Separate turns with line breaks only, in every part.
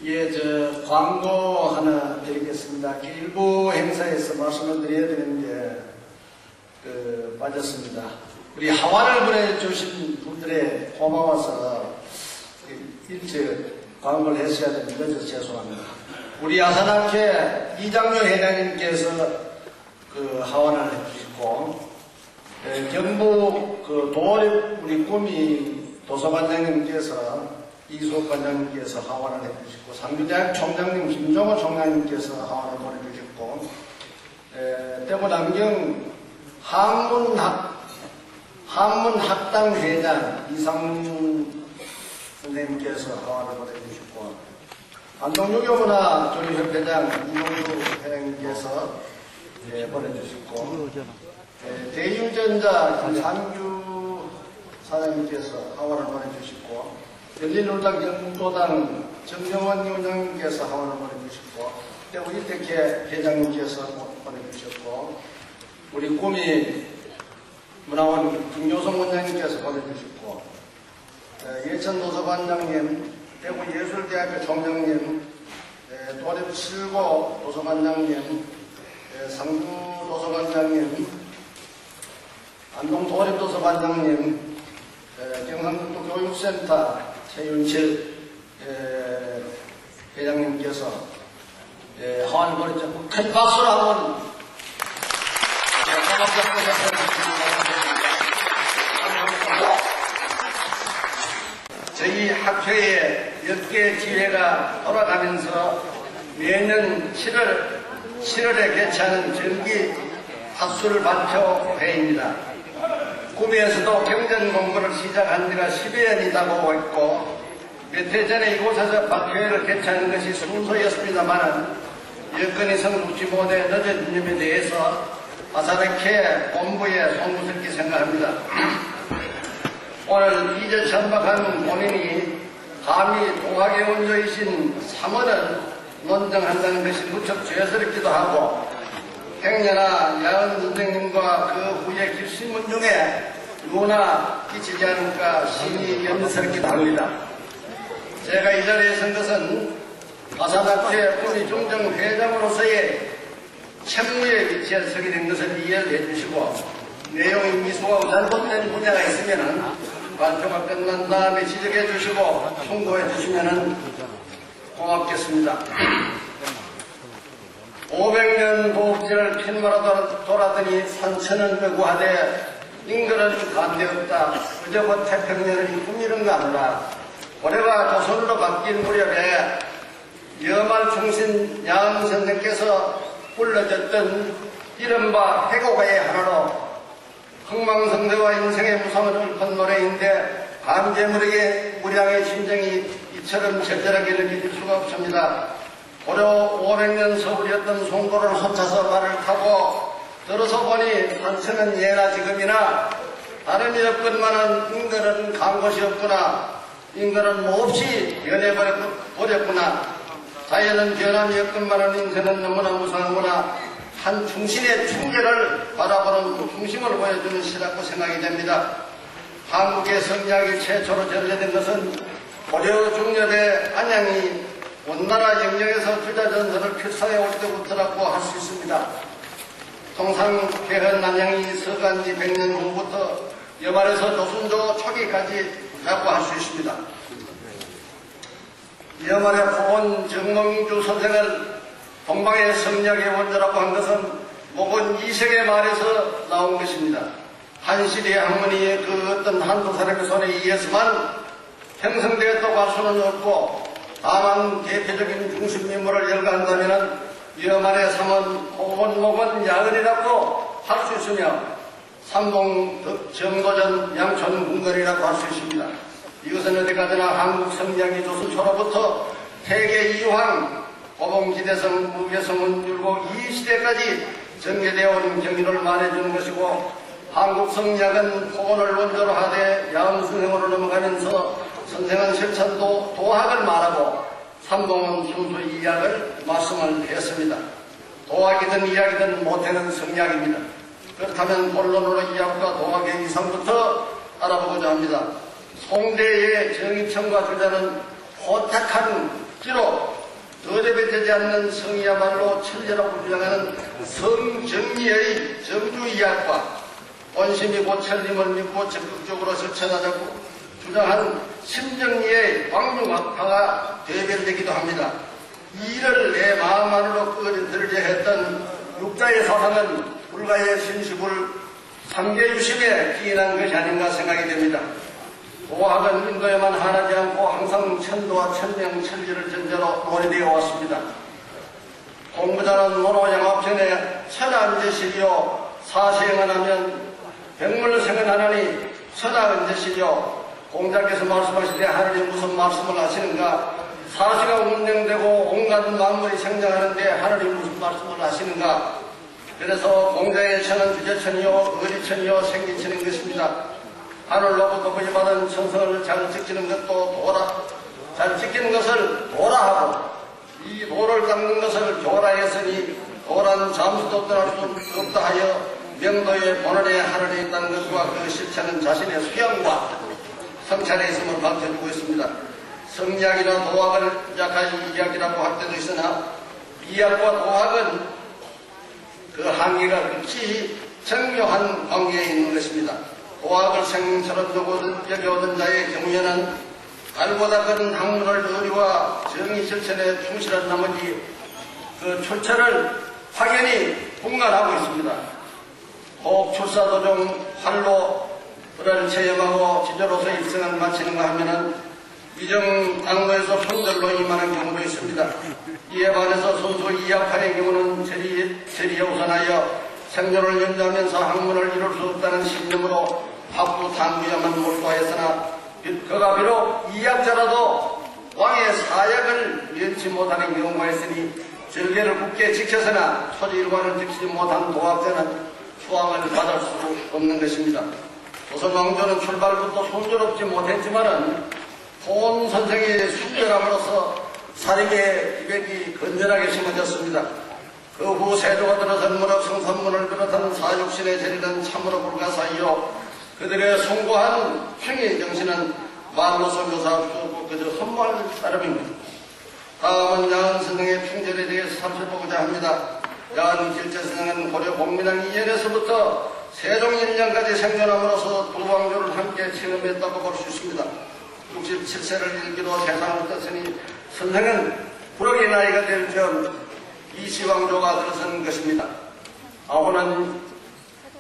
예, 광고 하나 드리겠습니다. 일부 행사에서 말씀을 드려야 되는데, 빠졌습니다. 우리 하와를 보내주신 분들의 고마워서 일찍 광고를 했어야 되는데, 늦어서 죄송합니다. 우리 아산학회 이장료 회장님께서 하원을 해주시고, 경북 도립 우리 꿈이 도서관장님께서 이수업 관장님께서 하원을 해주시고, 상주대학 총장님 김종호 총장님께서 하원을 보내주셨고, 대구 남경 한문학당 회장 이상문 선생님께서 하원을 보내주셨고, 안동유교문화 조리협회장 이용주 회장님께서 보내주셨고, 대유전자 김상규 사장님께서 하원을 보내주셨고, 열린우리당 경북도당 정영원 위원장님께서 하원을 보내주셨고, 대구 일대회 회장님께서 보내주셨고, 우리 꿈이 문화원 김효성 원장님께서 보내주셨고, 예천도서관장님, 대구예술대학교 총장님, 도립 7고 도서관장님, 상주도서관장님, 안동도립도서관장님, 경상북도 교육센터 최윤실 회장님께서 하원을 보내주셨고, 큰 박수로 한번 저희 학회에 10개 지회가 돌아가면서 매년 7월에 개최하는 정기 학술 발표회입니다. 구미에서도 경전 공부를 시작한 지가 10여 년이라고 했고, 몇 해 전에 이곳에서 발표회를 개최하는 것이 순서였습니다만, 여건이 성숙지 못해 늦은 점에 대해서 아산학회 본부에 송구스럽게 생각합니다. 오늘 이제 천박한 본인이 감히 동학의 원조이신 3원을 논정한다는 것이 무척 죄스럽기도 하고, 행여나 야은 선생님과 그 후에 길신문 중에 누구나 끼치지 않을까 심히 염려스럽기도 합니다. 제가 이 자리에 선 것은 아산학회 꿈이 중정 회장으로서의 책무에 위치해 서게 된 것을 이해를 해주시고, 내용이 미소가 잘못된 분야가 있으면 발표가 끝난 다음에 지적해 주시고 충고해 주시면 고맙겠습니다. 500년 도읍지를 핀마로 돌아더니 산천은 거구하되 인근은 간대없다. 그저고 태평년을 꾸미는가 하느라. 올해가 조선으로 바뀐 무렵에 여말 충신 야은 선생께서 불러졌던 이른바 해고가의 하나로 흥망성쇠와 인생의 무상을 읊은 노래인데, 감개무량의 무량의 심정이 이처럼 절절하게 느낄 수가 없습니다. 고려 500년 서울이었던 송도를 헛차서 말을 타고 들어서 보니 산천은 예나 지금이나 다른 여건만은 인근은 간 곳이 없구나. 인근은 몹시 변해버렸구나. 자연은 변한 여건만은 인생은 너무나 무상하구나. 한 충신의 충계를 바라보는 중심을 보여주는 시라고 생각이 됩니다. 한국의 성리학이 최초로 전래된 것은 고려 중엽의 안양이 원나라 영역에서 주자전설을 필사해 올 때부터라고 할 수 있습니다. 통상 개헌 안양이 서간지 100년 후부터 여말에서 조선조 초기까지라고 할 수 있습니다. 여말의 포원 정몽주 선생을 동방의 성리학의 원조라고 한 것은 목은 이색의 말에서 나온 것입니다. 한시대의 학문이 그 어떤 한두 사람의 손에 의해서만 형성되었다고 할 수는 없고, 다만 대표적인 중심인물을 열거한다면 여말의 삼은 호건, 목은 야은이라고 할 수 있으며, 삼봉, 정도전, 양촌, 궁궐이라고 할 수 있습니다. 이것은 어디까지나 한국 성리학이 조선 초로부터 세계 이황, 고봉지대성, 무계성은 율곡 이 시대까지 전개되어 온 경위를 말해주는 것이고, 한국 성리학은 호건을 원조로 하되 야음승행으로 넘어가면서 선생은 실천도 도학을 말하고, 삼봉은 순수 이학을 말씀을 했습니다. 도학이든 이학이든 모태는 성리학입니다. 그렇다면 본론으로 이학과 도학의 이상부터 알아보고자 합니다. 송대의 정입천과 주자는 호탁한 기로 더접해지지 않는 성이야말로 천리라고 주장하는 성정리의 정주의학과 원심이 곧 천림을 믿고 적극적으로 실천하자고 주장하는 심정리의 광중학파가 대별되기도 합니다. 이를 내 마음 안으로 끌어들이려 했던 육자의 사상은 불가의 심시불 삼계유심에 기인한 것이 아닌가 생각이 됩니다. 도학은 인도에만 한하지 않고 항상 천도와 천명, 천리를 전제로 논의되어 왔습니다. 공부자는 논호양합전에 천하은제시리요 사시행을 하면 백물생은 하나니 천하은제시리요. 공자께서 말씀하시되 하늘이 무슨 말씀을 하시는가? 사시가 운영되고 온갖 만물이 생장하는데 하늘이 무슨 말씀을 하시는가? 그래서 공자의 천은 주제천이요 의리천이요 생기천인 것입니다. 하늘로부터 부여받은 천성을 잘 지키는 것도 잘 지키는 것을 도라하고 이 도를 닦는 것을 조라했으니 도란 잠수도 떠날 수 없다 하여 명도의 본원에 하늘에 있다는 것과 그 실체는 자신의 수양과 성찰에 있음을 밝혀주고 있습니다. 성리학이나 도학을 약한 이야기라고 할 때도 있으나 이학과 도학은 그 한계가 극히 정묘한 관계에 있는 것입니다. 도학을 생명처럼 여겨오던 자의 경우에는 알보다 큰 학문을 의리와 정의 실천에 충실한 나머지 그 출처를 확연히 분간하고 있습니다. 혹 출사도중 활로를 체험하고 지저로서 일생을 마치는가 하면은 위정 당로에서 손절로 임하는 경우도 있습니다. 이에 반해서 순수 이학파의 경우는 재리에 우선하여 생존을 연주하면서 학문을 이룰 수 없다는 신념으로 학부 탐구야만 몰두하였으나 그가 비록 이학자라도 왕의 사약을 면치 못하는 경우가 있으니 절개를 굳게 지켜서나 소지일관을 지키지 못한 도학자는 수왕을 받을 수 없는 것입니다. 조선 왕조는 출발부터 순조롭지 못했지만은 본 선생의 순결함으로써 사립의 기백이 건전하게 심어졌습니다. 그 후 세조가 들어선 문학 성산문을 비롯한 사육신의 재리는 참으로 불가사의요 그들의 숭고한 평의 정신은 말로서 묘사할 수 없고 그저 선무할 따름입니다. 다음은 야은 선생의 충절에 대해서 살펴보고자 합니다. 야은 길제 선생은 고려 복민왕 2년에서부터 세종 1년까지 생존함으로써 두 왕조를 함께 체험했다고 볼 수 있습니다. 67세를 일기로 세상을 떴으니 선생은 불억의 나이가 될 즈음 이시왕조가 들어선 것입니다. 아호는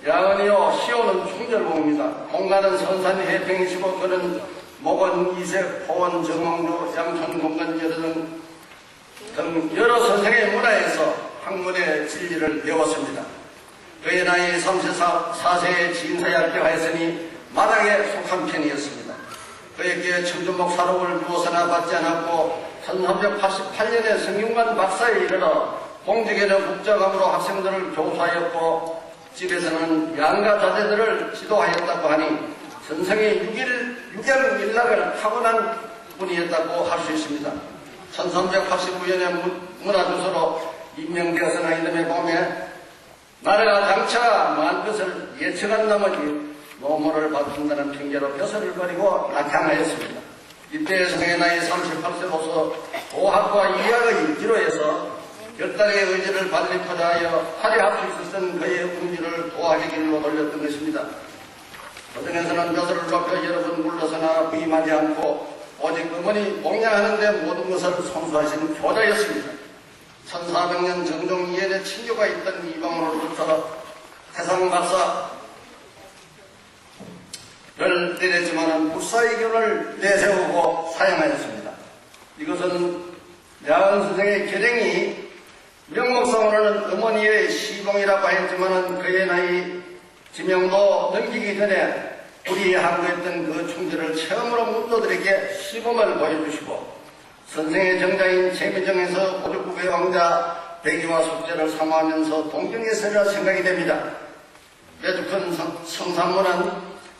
야은이요 시호는 충절봉입니다. 공간은 선산 해평이시고 그는 목원 이색 포원 정왕조 양촌 공간여러 등 여러 선생의 문화에서 학문의 진리를 배웠습니다. 그의 나이 34세에 진사에 합격하였으니 마당에 속한 편이었습니다. 그에게 청주목 사록을 무엇하나 받지 않았고 1388년에 성균관 박사에 이르러 공직에는 국자감으로 학생들을 교수하였고 집에서는 양가 자제들을 지도하였다고 하니 선생의 유경일락을 타고난 분이었다고 할 수 있습니다. 1389년에 문화주소로 임명되어서나 이름에 보면 나라가 장차 많은 것을 예측한 나머지 노모를 받는다는 핑계로 벼슬을 버리고 낙향하였습니다. 이때 성의 나이 38세로서 도학과 이학의 기로에서 결단의 의지를 발휘하자 하여 화려할 수 있었던 그의 운기를 도학의 길로 돌렸던 것입니다. 도정에서는 벼슬을 높여 여러 번 물러서나 부임하지 않고 오직 어머니 공양하는 데 모든 것을 손수하신 교자였습니다. 1400년 정종 2년에 친교가 있던 이방으로부터 태상박사를 때렸지만 불사의견을 내세우고 사용하였습니다. 이것은 야은 선생의 계령이 명목상으로는 어머니의 시봉이라고 하였지만 그의 나이 지명도 넘기기 전에 우리의 항구했던 그 충절을 처음으로 문도들에게 시범을 보여주시고 선생의 정자인 재미정에서 고족국의 왕자 백이와 숙제를 사모하면서 동경했으리라 생각이 됩니다. 매주 큰 성산문은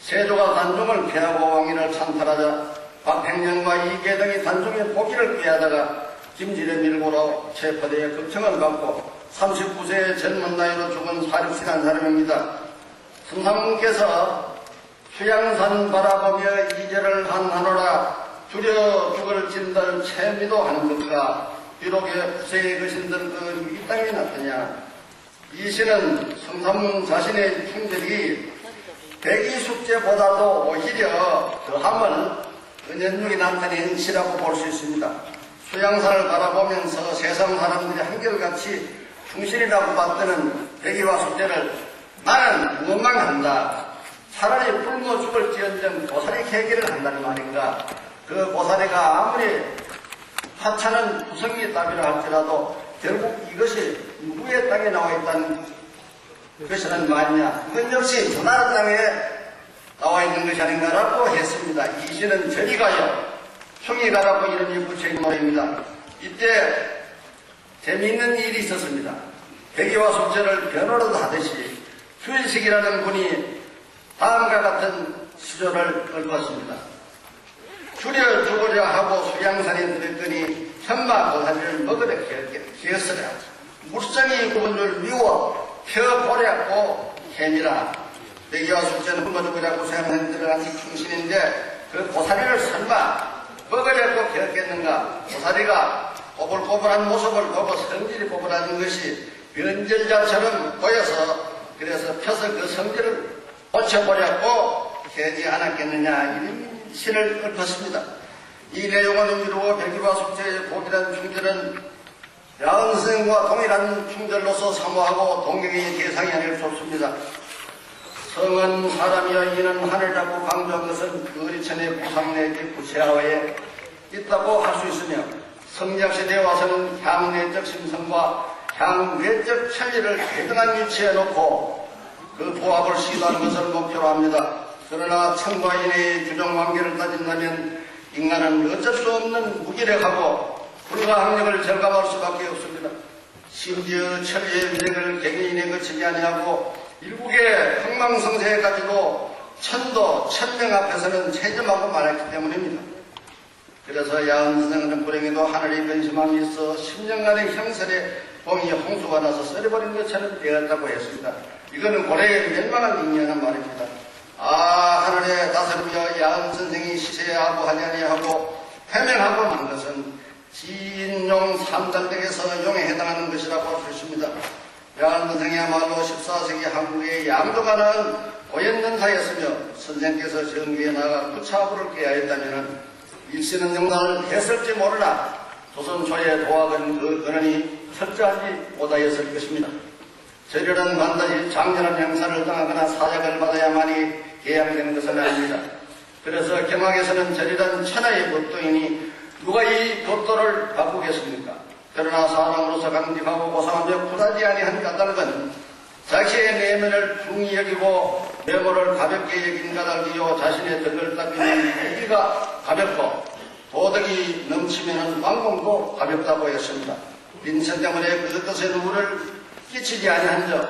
세조가 단종을 피하고 왕위를 찬탈하자 박행령과 이계 등이 단종의 포기를 꾀하다가 김질의 밀고로 체포되어 급청을 받고 39세의 젊은 나이로 죽은 사륙신한 사람입니다. 성산문께서 수양산 바라보며 이제를 한하노라 두려 죽을 진들 채미도 하는 것과 비록 부세에 거신들 이 땅에 났더냐. 이 시는 성삼문 자신의 충절이 백이숙제보다도 오히려 더함을 은연중에 나타낸 시라고 볼 수 있습니다. 수양사를 바라보면서 세상 사람들이 한결같이 충신이라고 받드는 백이와 숙제를 나는 원망한다. 차라리 굶어 죽을지언정 고사리 계기를 한다는 말인가. 그 고사리가 아무리 하찮은 구성이 답이라 할지라도 결국 이것이 누구의 땅에 나와 있다는 것이라는 말이냐. 이건 역시 조나라 땅에 나와 있는 것이 아닌가라고 했습니다. 이 시는 저리 가요, 형이 가라고 이름이 붙여있는 노래입니다. 이때 재미있는 일이 있었습니다. 백이와 숙제를 변호를 하듯이 휴일식이라는 분이 다음과 같은 시조를 읊었습니다. 줄여 죽으려 하고 수양산에 들었더니 현마 고사리를 먹으려 기었으랴. 물성이 구분을 미워 펴보려고 해니라. 백이와 숙제는 굶어 죽으려고 수양산에 들어간 충신인데 그 고사리를 설마 먹으려고 기었겠는가. 고사리가 꼬불꼬불한 모습을 보고 성질이 꼬불한 것이 변절자처럼 보여서 그래서 펴서 그 성질을 고쳐보려고 하지 않았겠느냐. 이런 시를 읊었습니다. 이 내용은 이루어 백이와 숙제의 복이라는 충절은 야은선생과 동일한 충절로서 사모하고 동경의 대상이 아닐 수 없습니다. 성은 사람이여 이는 하늘 잡고 강조한 것은 그 어리천의 부상 내지 부채하에 있다고 할 수 있으며 성작시대에 와서는 향내적 심성과 향외적 천리를 대등한 위치에 놓고 그 보합을 시도하는 것을 목표로 합니다. 그러나 천과 인의 규정 관계를 따진다면 인간은 어쩔 수 없는 무기력하고 불가항력을 절감할 수밖에 없습니다. 심지어 천리의 위력을 개개인에 거치지 아니하고 일국의 흥망성쇠까지도 천도 천명 앞에서는 체점하고 말했기 때문입니다. 그래서 야은선생은 불행히도 하늘의 변심함이 있어 10년간의 형설에 봉이 홍수가 나서 썰어버린 것처럼 되었다고 했습니다. 이거는 고래의 멸망한 인연한 말입니다. 하늘의 다스림이여 야은선생이 시세하고 하지 아니하고 해명하고 만 것은 지인용 3단백에서 용에 해당하는 것이라고 할 수 있습니다. 야은선생이야말로 14세기 한국의 양조가는 오연연사였으며 선생께서 정기에 나가 구차부를 깨야 했다면 일시는 정당을 했을지 모르나 조선 초의 도학은 그 근원이 철저하지 못하였을 것입니다. 절이란 반드시 장렬한 형사를 당하거나 사약을 받아야만이 개양되는 것은 아닙니다. 그래서 경학에서는 절이란 천하의 법도이니 누가 이 법도를 바꾸겠습니까? 그러나 사람으로서 강직하고 고상하며 굴하지 아니한 까닭은 자기의 내면을 중히 여기고 메모를 가볍게 여긴 까닭이요 자신의 덕을 닦이는 의기가 가볍고 도덕이 넘치면 왕공도 가볍다고 했습니다. 빈천 때문에 그 뜻의 누구를 끼치지 아니한 점,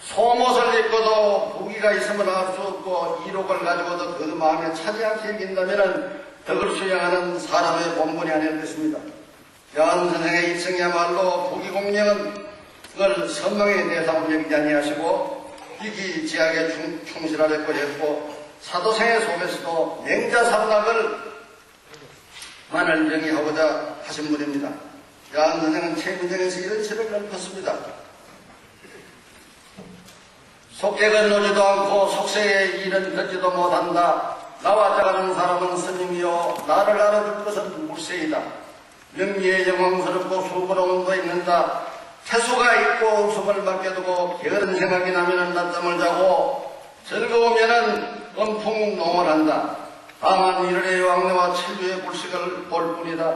속옷을 입고도 무기가 있으면 할 수 없고 이록을 가지고도 그 마음에 차지 않게 여긴다면 덕을 수양하는 사람의 본분이 아닐 것입니다. 야은선생의 일생이야말로 부기공명을 선망의 대상으로 여기지 아니하시고 이기지약에 충실하려고 했고 사도생의 속에서도 맹자삼락을 만을 정의하고자 하신 분입니다. 야은선생은 최민정에서 이런 시를 읊었습니다. 속객은 오지도 않고 속세의 일은 듣지도 못한다. 나와 자가는 사람은 스님이요 나를 알아줄 것은 물세이다. 명리에 영광스럽고 수고로운 거 있는다. 태수가 있고 웃음을 맡겨두고 게으른 생각이 나면은 낮잠을 자고 즐거우면은 엄풍 농을 다만 이르의 왕래와 천주의 불식을 볼 뿐이다.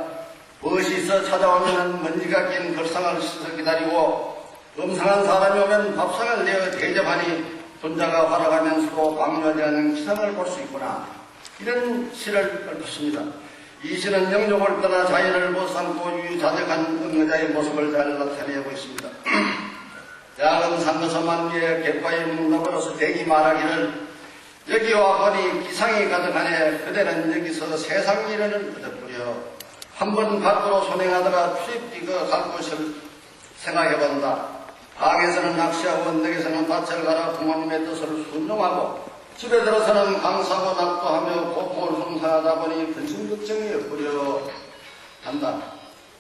무엇이 있어 찾아오면은 먼지가 낀 걸상을 씻어 기다리고 음상한 사람이 오면 밥상을 내어 대접하니 분자가 활약하면서도 광유하지 않는 기상을 볼 수 있구나. 이런 시를 읊었습니다. 이 시는 영욕을 떠나 자연을 못 삼고 유유자적한 응여자의 모습을 잘 나타내고 있습니다. 야근 삼면서 만기에 객과의 문답으로서 대기 말하기를 여기와 보니 기상이 가득하네. 그대는 여기서 세상 일을 그저뿌려 한 번 밖으로 손행하다가 출입비가 갈 것을 생각해본다. 방에서는 낚시하고 언덕에서는 밭을 갈아 부모님의 뜻을 순종하고 집에 들어서는 강사고 낙도하며 고통을 숭상하다 보니 근심걱정이 엇부려 한다.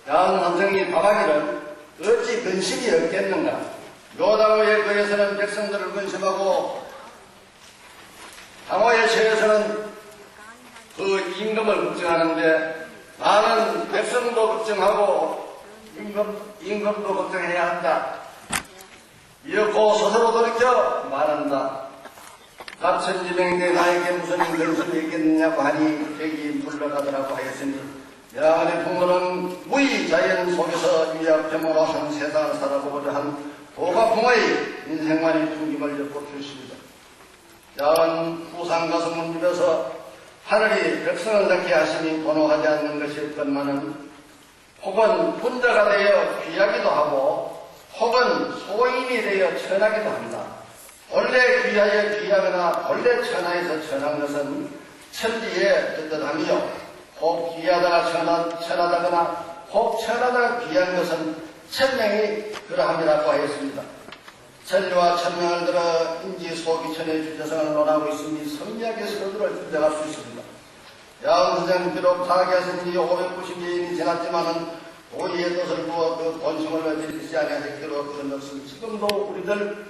야한 선생이 답하기를 어찌 근심이 없겠는가. 요당의 거에서는 백성들을 근심하고 당호의 처에서는 그 임금을 걱정하는데 나는 백성도 걱정하고 임금도 걱정해야 한다. 이렇고 스스로 돌이켜 말한다. 낙천지명인데 나에게 무슨 근심이 있겠느냐고 하니 백이 물러가더라고 하였으니 야한의 풍문은 무의자연 속에서 위압병으로 한 세상을 살아보고자 한 도가풍의 인생만이 풍김을 엿볼 수 있습니다. 야한 우상 가슴을 누벼서 하늘이 백성을 낳게 하시니 번호하지 않는 것이 없건만은 혹은 분자가 되어 귀하기도 하고 혹은 소인이 되어 천하기도 한다. 본래 귀하여 귀하거나 본래 천하에서 천한 것은 천지의 뜻하며 혹 귀하다가 천하다거나 혹 천하다가 귀한 것은 천명이 그러함이라고 하였습니다. 천리와 천명을 들어 인지 소기천의 주제성을 논하고 있으니 성리학의 서두를 주장할 수 있습니다. 야한 선생은 비록 타계하신 지 590년이 지났지만은 도리의 뜻을 부어 그 본심을 어지르지 아니하였기로 그런 것은 지금도 우리들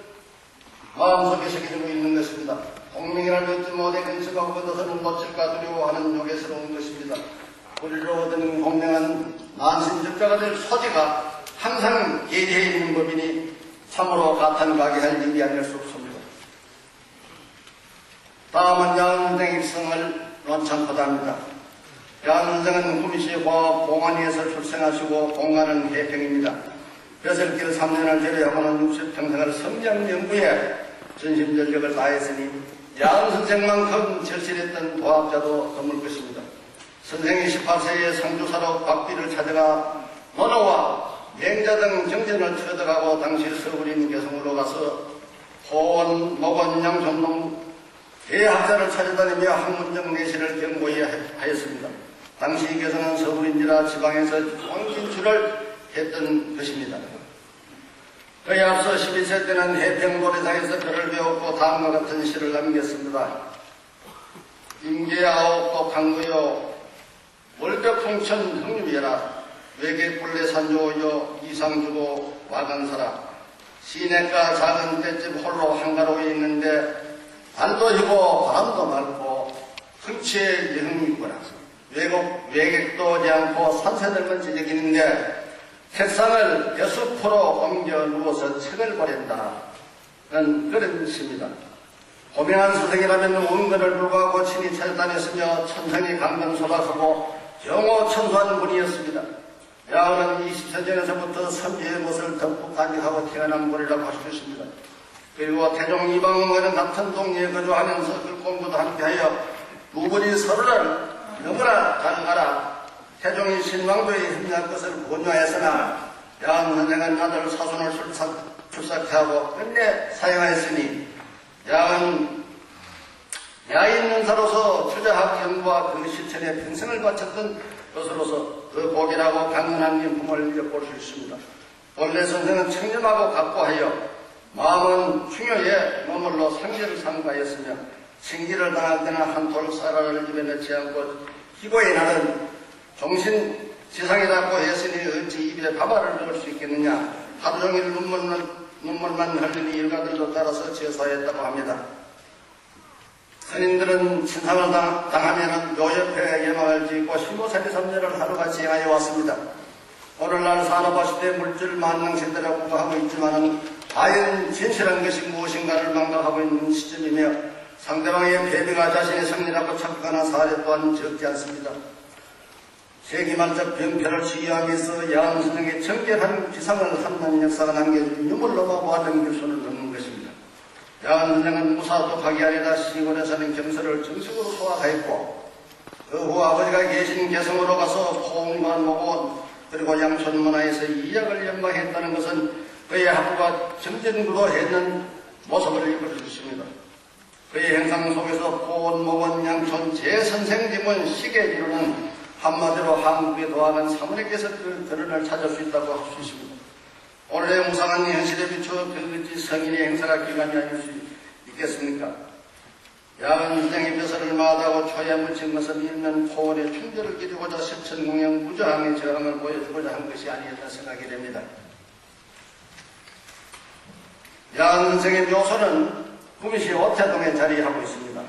마음속에 새겨지고 있는 것입니다. 공명이라 믿지 못해 근심하고 그것은 놓칠까 두려워하는 요괴스러운 것입니다. 우리로 얻은 공명한 만신적자가 될 소지가 항상 예리해 있는 법이니 참으로 가탄가게 할 일이 아닐 수 없습니다. 다음은 야한선생의 일성을 논창포답니다. 야한선생은 구미시과 봉안리에서 출생하시고 공간은 해평입니다. 벼슬길 3년을 제외하고는 60평생을 성장 연구에 전심전력을 다했으니 야한선생만큼 절실했던 도학자도 드물 것입니다. 선생이 18세에 상주사로 박비를 찾아가 원어와 맹자 등 정전을 쳐들어가고 당시 서울인 개성으로 가서 호원, 목원, 양촌동 대학자를 찾아다니며 학문적 내실을 경고히 하였습니다. 당시 개성은 서울인지라 지방에서 왕진출을 했던 것입니다. 그에 앞서 12세 때는 해평도래상에서 글을 배웠고 다음과 같은 시를 남겼습니다. 임계아옥도 강구요 월벽풍천 흥유예라 외계꿀레 산조여 이상주고 와간사라 시냇가 작은 뗏집 홀로 한가로이 있는데 달도 희고 바람도 맑고 흥치의 여흥이구나. 외객도 오지 않고 산새들만 지저귀는데 책상을 벼숲으로 옮겨 누워서 책을 보낸다는 그런 시입니다. 고명한 스승이라면 원근을 불구하고 친히 찾아다녔으며 천상의 강명소박하고 영호천수한 분이었습니다. 야한은 20세 전에서부터 선비의 것을 덕분 간직하고 태어난 분이라고 할 수 있습니다. 그리고 태종 이방원과는 같은 동네에 거주하면서 그 공부도 함께하여 두 분이 서로를 너무나 잘 알아 태종이 신왕도에 협력할 것을 권유하였으나 야한 선생은 아들 사손을 출삭케 하고 끝내 사용하였으니 야한 야인연사로서 주자학 연구와 그 실천에 평생을 바쳤던 것으로서 그 복이라고 강건한 인품을 엿볼 수 있습니다. 본래 선생은 청렴하고 각고하여 마음은 충효에 머물러 상제를 삼가하였으며 징기를 당할 때나 한 돌 쌀알을 입에 넣지 않고 희고의 날은 종신지상이라고 했으니 어찌 입에 밥알을 넣을 수 있겠느냐. 하루 종일 눈물만 흘리니 일가들도 따라서 제사했다고 합니다. 선인들은 신상을 당하면 묘 옆에 예망을 짓고 신고살이 삼례를 하루같이 행하여 왔습니다. 오늘날 산업화시대 물질 만능시대라고 하고 있지만 과연 진실한 것이 무엇인가를 망각하고 있는 시점이며 상대방의 패배가 자신의 승리라고 착각하는 사례 또한 적지 않습니다. 세기말적 병폐를 치유하면서 야한 선생의 정결한 기상을 한다는 역사가 남겨진 유물로 모아넘길 수는 없는 것입니다. 야한 선생은 무사독학이 아니라 시골에서는 경서를 정식으로 소화하였고 그 후 아버지가 계신 개성으로 가서 포옹과 목원 그리고 양촌 문화에서 이약을 연마했다는 것은 그의 학부가 정전구도했는 모습을 읽을 수 있습니다. 그의 행상 속에서 포원, 목원, 양촌, 제선생님은 시계지로는 한마디로 한국에 도하는 사모님께서 그 결혼을 찾을 수 있다고 할 수 있습니다. 원래 무상한 현실에 비추어 그것이 성인의 행사가 기간이 아닐 수 있겠습니까? 야은 선생의 벼슬을 마다하고 초에 묻힌 것은 일면 포원의 충돌을 기리고자 실천공영 무저항의 저항을 보여주고자 한 것이 아니었다 생각이 됩니다. 야은 선생의 묘소는 구미시 오태동에 자리하고 있습니다.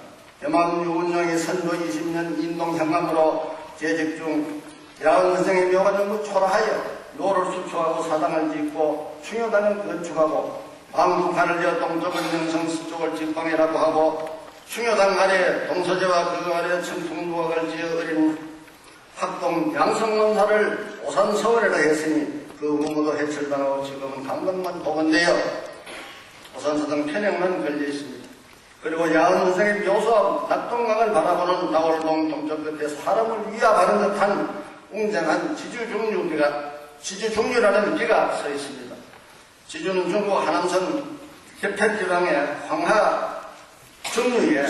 염암유운용이 선조 20년 인동향감으로 재직 중 야은 선생의 묘가 너무 초라하여 묘를 수초하고 사당을 짓고 충효단을 건축하고 왕국판을 지어 동쪽을 명성 서쪽을 직방이라고 하고 충효당 아래 동서제와 그 아래 청풍루학을 지어 어린 학동 양성론사를 오산서원이라 했으니 그 의무도 해철당하고 지금은 강덕만 보건되어 오산서당 편향만 걸려 있습니다. 그리고 야은 선생의 묘소 낙동강을 바라보는 나월동 동쪽 끝에 사람을 위압하는 듯한 웅장한 지주종류라는 비가 서 있습니다. 지주는 중국 하남선 개편지방의 황하 중류에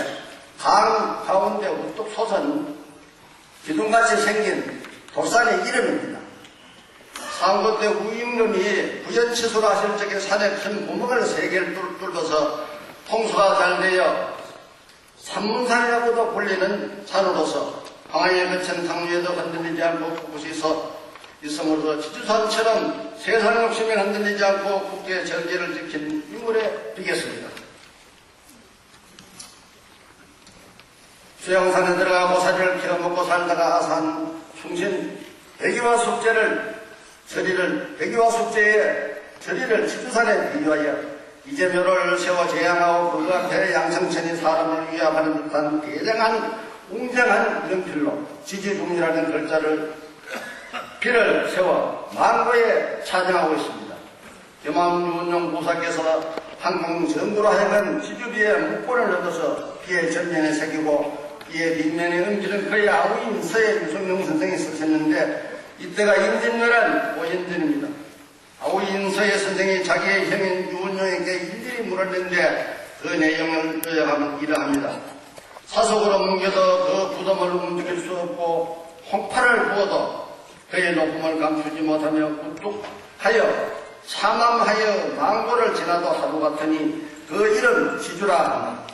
강 가운데 우뚝 솟은 기둥같이 생긴 돌산의 이름입니다. 상고 때 우임금이 부연치수를 하실 적에 산에 큰 구멍을 3개를 뚫어서 통수가 잘 되어 산문산이라고도 불리는 산으로서 황하에 거친 상류에도 흔들리지 않고 꿋꿋이 서 있으므로 지주산처럼 세상 욕심에 흔들리지 않고 국제 절개를 지킨 인물에 비겠습니다. 수양산에 들어가 고사리를 피워먹고 살다가 아산 충신 백이와 숙제의 저리를 지주산에 비유하여 이재묘를 세워 재앙하고 그 앞에 양성천이 사람을 위압하는 듯한 대장한 웅장한 연필로 지주중이라는 글자를 비를 세워 망고에 찬양하고 있습니다. 염암유운용 보사께서 한국 전부로 하여금 지주비에 목본을 얻어서 비의 전면에 새기고 비의 뒷면에 옮기는 그의 아우인 서해 유성룡 선생이 쓰셨는데 이때가 임진왜란 5년전입니다. 아우인 서해 선생이 자기의 형인 유운용에게 일일이 물었는데 그 내용을 요약하면 이러합니다. 사속으로 뭉겨도 그 부담을 움직일 수 없고 홍파를 부어도 그의 높음을 감추지 못하며 우뚝하여 참함하여 망고를 지나도 하루 같으니 그 이름 지주라 하나.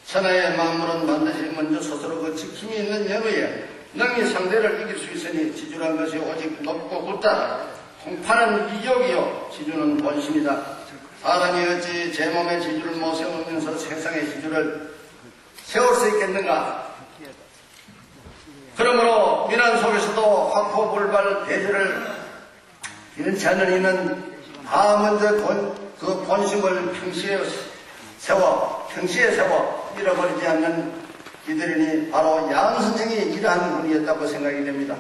천하의 만물은 반드시 먼저 스스로 그 지킴이 있는 영의에 능히 상대를 이길 수 있으니 지주란 것이 오직 높고 굳다. 홍파는 이격이요 지주는 본심이다. 사람이 어찌 제 몸에 지주를 못 세우면서 세상의 지주를 세울 수 있겠는가? 그러므로 민원 속에서도 확호불발 대주를 이런치 않은 이는 다 먼저 그 본심을 평시에 세워 잃어버리지 않는 이들이니 바로 야은 선생이 이러한 분이었다고 생각이 됩니다.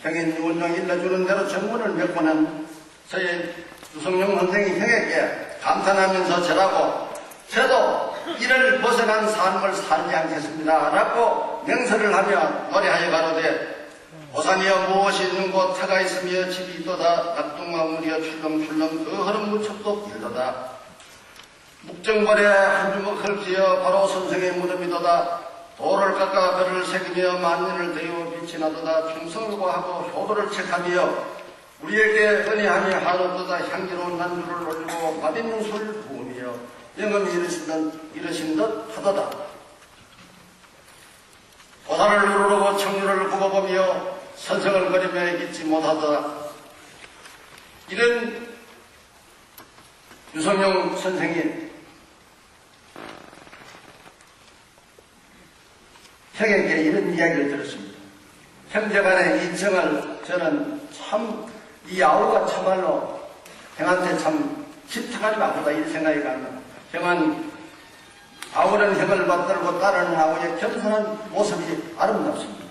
형인 유운용이 일러주는 대로 전문을 메고는 저희 유성룡 선생이 형에게 감탄하면서 저라고 저도 이를 벗어난 삶을 살지 않겠습니다 라고 명설을 하며 노래하여 가로되 오산이여 무엇이 있는 곳 터가 있으며 집이 있도다 낙동마무리여 출렁출렁 그 흐름 무척도 길도다 묵정벌에 한 주먹 흙지어 바로 선생의 무덤이도다 돌을 깎아 그를 새기며 만년을 데워 빛이 나도다 충성을 고하고 효도를 책하며 우리에게 은혜하니 한없도다 향기로운 난주를 올리고 맛있는 술을 부으며 영음이 이르신 듯 하도다. 도사를 누르고 청류를 굽어보며 선성을 거리며 잊지 못하도다. 이런 유성룡 선생이 형에게 이런 이야기를 들었습니다. 형제간의 이청을 저는 참, 이 아우가 참말로 형한테 참 기특하지 않구나 이 생각이 갑니다. 형은 아우는 형을 받들고 따르는 아우의 겸손한 모습이 아름답습니다.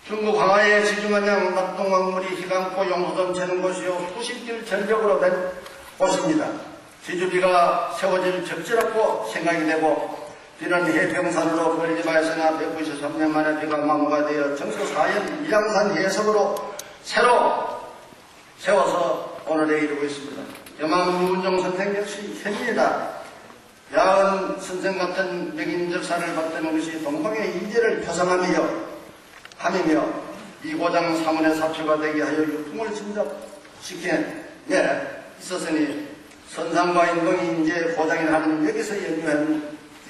중국 황하의 지중한양 낙동강물이 희감고 용수던 채는 곳이요 수십길 전력으로 된 곳입니다. 지주비가 세워질 적절하고 생각이 되고 비는 해평산으로 걸리바에서나 193년 만에 비가 망고가 되어 정서사연 이양산 해석으로 새로 세워서 오늘에 이르고 있습니다. 염암유운용 선생 역시 현인이다. 야은 선생 같은 명인적사를 받드는 것이 동방의 이제를 표상하며 이 고장 사문의 사표가 되게 하여 유통을 진접시키에 있었으니 선상과 인동이 이제 고장이라 하는 여기서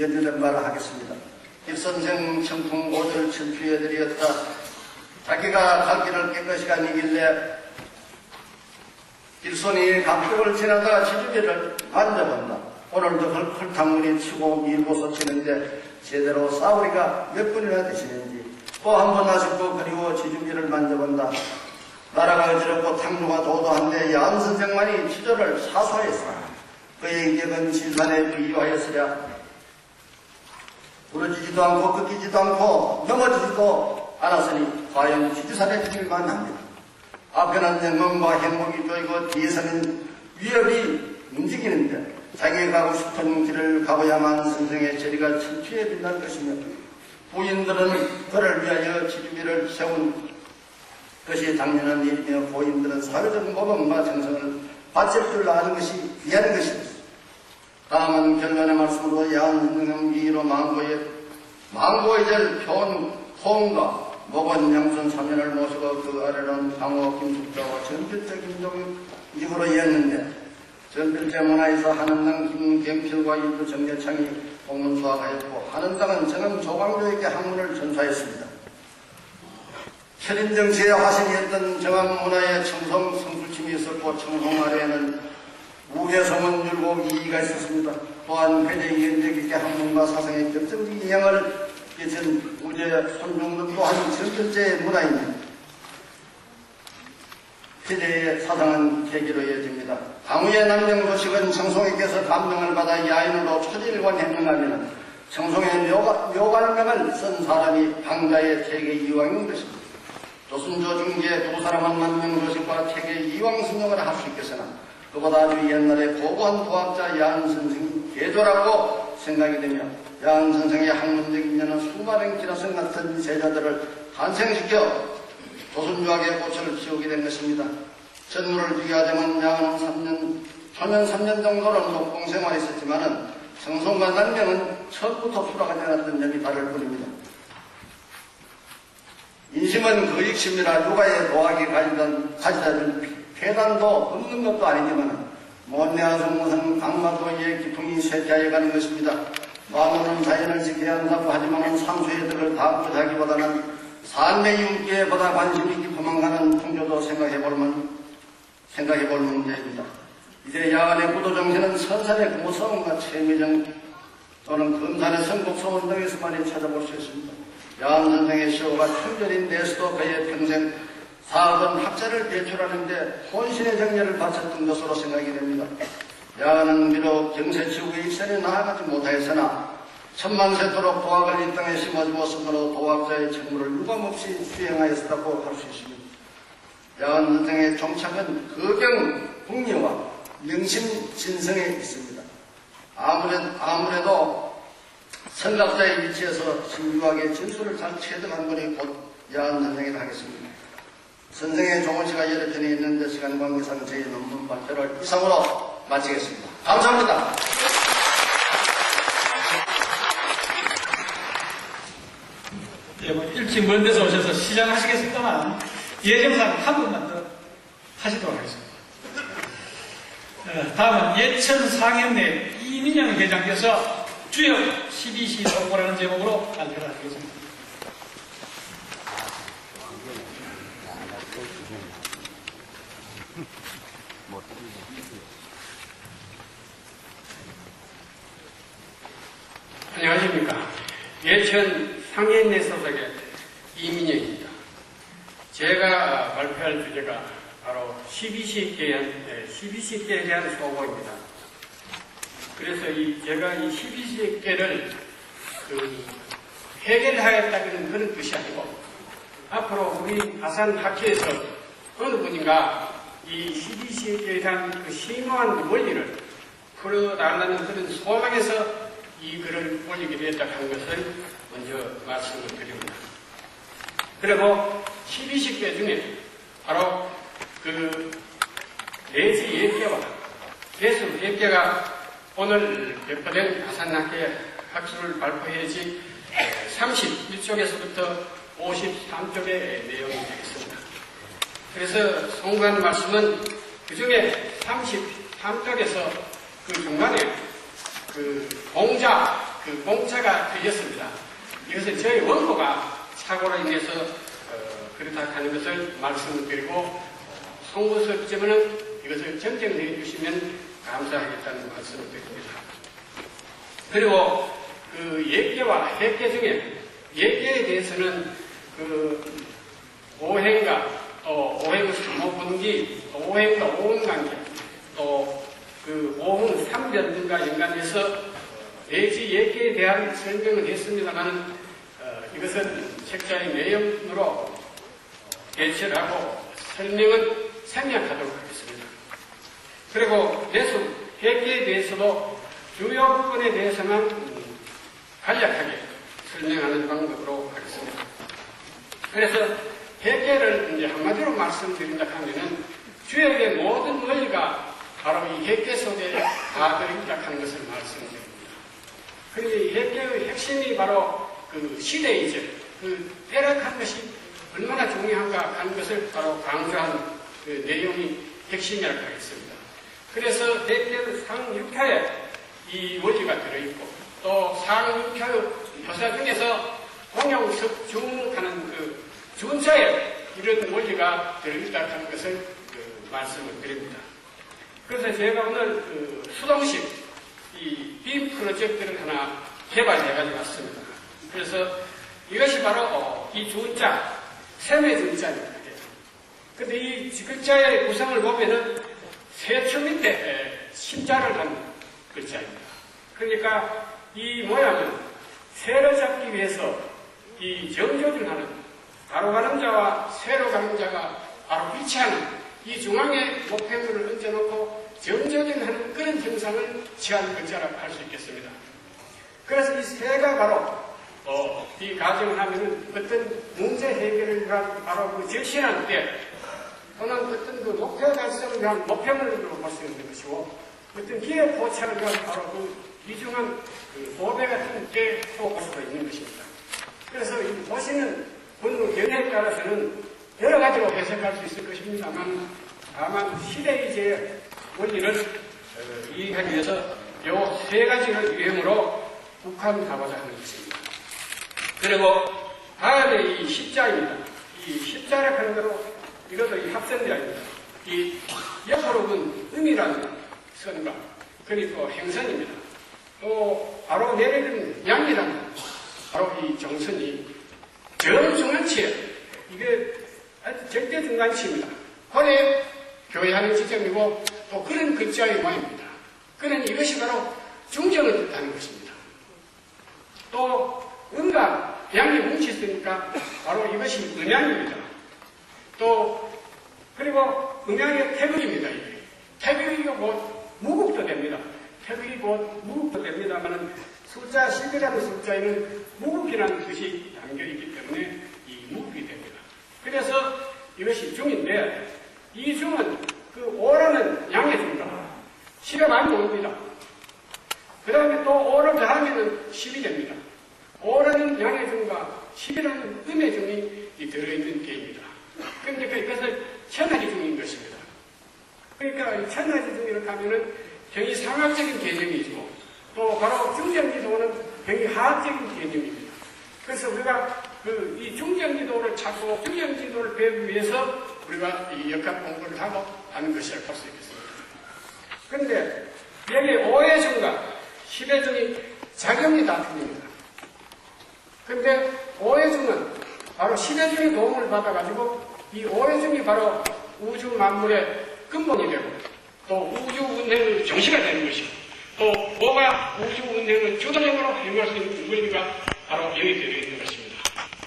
연주된 말을 하겠습니다. 일선생 청풍고를 천추해드리었다. 자기가 갈 길을 깨끗이 가니길래 일손이 강쪽을 지나다가 지주개를 만져본다. 오늘도 헐탕물이 치고 밀고 쏟치는데 제대로 싸우리가 몇 분이나 되시는지. 또 한 번 아쉽고 그리고 지주개를 만져본다. 나라가 어지럽고 탕류가 도도한데 야은 선생만이 치조를 사수하였어. 그의 인격은 신산에 비유하였으랴. 부러지지도 않고 꺾이지도 않고 넘어지지도 않았으니 과연 지주산에 필만 합니다. 앞에는 영광과 행복이 보이고 뒤에서는 위협이 움직이는데 자기가 가고 싶은 길을 가고야만 선생의 재리가 천추에 빛날 것이며 부인들은 그를 위하여 지주기를 세운 것이 당연한 일이며 고인들은 사회적 모범과 정성을 바칠 줄 아는 것이 위한 것입니다. 다음은 결론의 말씀으로 야한성경기로 망고의 절 표원 호응과 목원 양손 3년을 모시고 그 아래로는 강호 김숙자와 전필자 김종익으로 이었는데 전필자 문화에서 한은당 김경필과 일부 정대창이 공문수학하였고 한은당은 정음 조광조에게 학문을 전수하였습니다. 철인정치의 화신이었던 정암문화에 청송 성술침이 있었고 청송 아래에는 우계성은 율곡 이의가 있었습니다. 또한 회대의 연적있게 학문과 사상의 결정적인 영향을 끼친 우제 손중도 또한 전필제의 문화입니다. 회대의 사상은 계기로 이어집니다. 강우의 남정조식은 청송에게서 감명을 받아 야인으로 초질관 행명하면 청송의 묘관명을 쓴 사람이 방자의 태계 이왕인 것입니다. 조순조 중계 두 사람은 만명조식과 태계 이왕 승용을 할 수 있겠으나 그보다 아주 옛날에 고고한 도학자 야한 선생이 계조라고 생각이 되며 야한 선생의 학문적인 연은 수많은 기라성 같은 제자들을 탄생시켜 조순조학의 꽃을 피우게 된 것입니다. 전무를 비교하자면 야한은 초년 3년 정도는 목공생활에 있었지만은 청송과 남명은 처음부터 수라가 되었던 점이 다를 뿐입니다. 인심은 그 익심이라 육아의 도학이 가지다 준 폐단도 없는 것도 아니지만 못내어서 무슨 강마도의 기풍이 쇠퇴해 가는 것입니다. 마음으로는 자연을 지켜야 한다고 하지만 상수의 덕을 다급하기보다는 삶의 윤기에보다 관심이 깊어만 가는 풍조도 생각해볼 문제입니다. 이제 야간의 구도정신은 선산의 무서움과 최미정 또는 금산의 성곡소원 등에서만이 찾아볼 수 있습니다. 야한 선생의 시호가 충절인데서도 그의 평생 사업은 학자를 배출하는데 혼신의 정열을 바쳤던 것으로 생각이 됩니다. 야한은 비록 경세치국의 입선에 나아가지 못하였으나 천만세토록 도학을 이 땅에 심어주었으므로 도학자의 책무를 유감없이 수행하였다고 할 수 있습니다. 야한 선생의 종착은 거경 국리와 명심 진성에 있습니다. 아무래도 선각자의 위치에서 신유하게 진술을 잘 체득한 분이 곧 야한 선생이라 하겠습니다. 선생의 종은 시가 여러 편이 있는데 시간 관계상 제 논문 발표를 이상으로 마치겠습니다. 감사합니다.
일찍 먼 데서 오셔서 시작하시겠습니다만 예정상 한 분만 더 하시도록 하겠습니다. 다음은 예천 상현내 이민영 회장께서 주역 12시 선고라는 제목으로 발표를 하겠습니다.
안녕하십니까. 예천 상현내 소속의 이민영입니다. 제가 발표할 주제가 바로 12시계에 대한 소고입니다. 그래서 제가 이 12시계를 해결하겠다는 그런 뜻이 아니고 앞으로 우리 아산학회에서 어느 분인가 이 12시계에 대한 그 심오한 원리를 풀어나가는 그런 소망에서 이 글을 올리게 되었다고 한 것을 먼저 말씀을 드립니다. 그리고 12시계 중에 바로 그 내지 예계와 개수 예계가 오늘 배포된 아산학회 학술을 발표해지 31쪽에서부터 53쪽의 내용이 되겠습니다. 그래서 송구한 말씀은 그 중에 33쪽에서 그 중간에 공자가 되었습니다. 이것은 저희 원고가 사고로 인해서 그렇다 하는 것을 말씀드리고 송구스럽지만은 이것을 정정해 주시면 감사하겠다는 말씀을 드립니다. 그리고 그 예계와 해계 중에 예계에 대해서는 그 오행과 또 오행 수모분기, 또 오행과 오음관계, 또 그 오흥 삼변과 연관해서 대지 예계에 대한 설명을 했습니다만 이것은 책자의 내용으로 개최를 하고 설명은 생략하도록 하겠습니다. 그리고 내수 해계에 대해서도 주요 부분에 대해서만 간략하게 설명하는 방법으로 하겠습니다. 그래서 해계를 이제 한마디로 말씀드린다 하면은 주역의 모든 원리가 바로 이 해계 속에 다 들어있다 하는 것을 말씀드립니다. 그리고 이 해계의 핵심이 바로 그 시대이죠. 그 때락한 것이 얼마나 중요한가 하는 것을 바로 강조한 그 내용이 핵심이라고 하겠습니다. 그래서 해계의 상육하에 이 원리가 들어있고 또 상육하의 교사 중에서 공용석중하는 그 준자에 이런 원리가 들어있다는 것을 말씀을 드립니다. 그래서 제가 오늘 그 수동식 이 빔 프로젝트를 하나 개발해가지고 왔습니다. 그래서 이것이 바로 이 준자, 셈의 준자입니다. 근데 이 글자의 구성을 보면은 세초 밑에 심자를 한 글자입니다. 그러니까 이 모양은 세를 잡기 위해서 이 정조준하는 가로 가는 자와 세로 가는 자가 바로 위치하는 이 중앙에 목표물을 얹어놓고 정조준하는 그런 형상을 취한 글자라고 할 수 있겠습니다. 그래서 이 세가 바로 이 가정을 하면은 어떤 문제 해결을 위한 바로 그 절실한 때 또는 어떤 그 목표 달성을 위한 목표물로 볼 수 있는 것이고 어떤 기회 포착을 위한 바로 그 이중한 그 보배 같은 때로 볼 수가 있는 것입니다. 그래서 이 보시는 본문 견해에 따라서는 여러 가지로 해석할 수 있을 것입니다만 다만 시대의제 원리를 이해하기 위해서 요 세 가지를 유형으로 국한하고자 하는 것입니다. 그리고 다음에 이 십자입니다. 이 십자라고 하는 대로 이것도 이 합성자입니다. 이 옆으로 본 음이라는 선과 그리고 행선입니다. 또 바로 내리는 양이라는 바로 이 정선이 정중앙치에 이게 아주 절대 중간치입니다. 거기에 교회하는 지점이고 또 그런 글자의 모양입니다. 그러니 이것이 바로 중정을 뜻하는 것입니다. 또 음과 양이 뭉쳤으니까 바로 이것이 음양입니다. 또 그리고 음양의 태극입니다. 태극이 곧 무국도 됩니다. 태극이 곧 무국도 됩니다만 숫자 10이라는 숫자에는 무국이라는 뜻이 담겨있기 때문에 이 무국이 됩니다. 그래서 이것이 중인데 이 중은 그 5라는 양의 중입니다. 10에 많이 옵니다. 그 다음에 또 5를 더하면 10이 됩니다. 5라는 양의 중과 10이라는 음의 중이 들어있는 게입니다. 그러니까 이것을 천하지 중인 것입니다. 그러니까 이 천하지 중이라고 하면은 굉장히 상학적인 개념이고 또 바로 중정지도는 굉장히 하학적인 개념입니다. 그래서 우리가 이 중정지도를 찾고 중정지도를 배우기 위해서 우리가 이 역학 공부를 하고 하는 것이라고 할 수 있겠습니다. 그런데 여기 5의 중과 10의 중이 작용이 다 틀립니다. 그런데 5의 중은 바로 10의 중의 도움을 받아가지고 이 5의 중이 바로 우주 만물의 근본이 되고 또 우주 운행의 정시가 되는 것이고 또 5가 우주 운행을 주도적으로 행할 수 있는 원리가 바로 여기 들어있는 것입니다.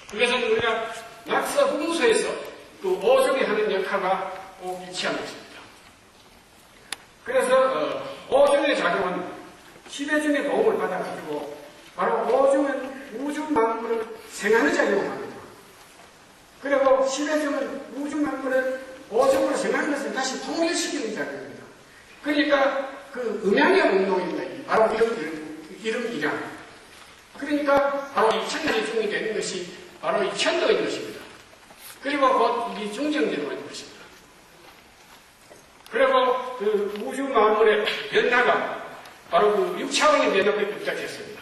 그것은 우리가 낙서 분수에서 그 5중에 하는 역할과 꼭 일치하는 것입니다. 그래서 5중의 작용은 10의 중의 도움을 받아가지고 바로 5중은 우주 만물을 생하는 작용을 합니다. 그리고 10의 중은 우주 만물을 5중으로 생하는 것을 다시 통일시키는 작용입니다. 그러니까 그 음양의 운동입니다. 바로 이름 이양. 그러니까 바로 이 천하의 중이 되는 것이 바로 이 천도인 것입니다. 그리고 곧 이 중정제도인 것입니다. 그리고 그 우주 만물의 변화가 바로 그 6차원의 변화에 부탁했습니다.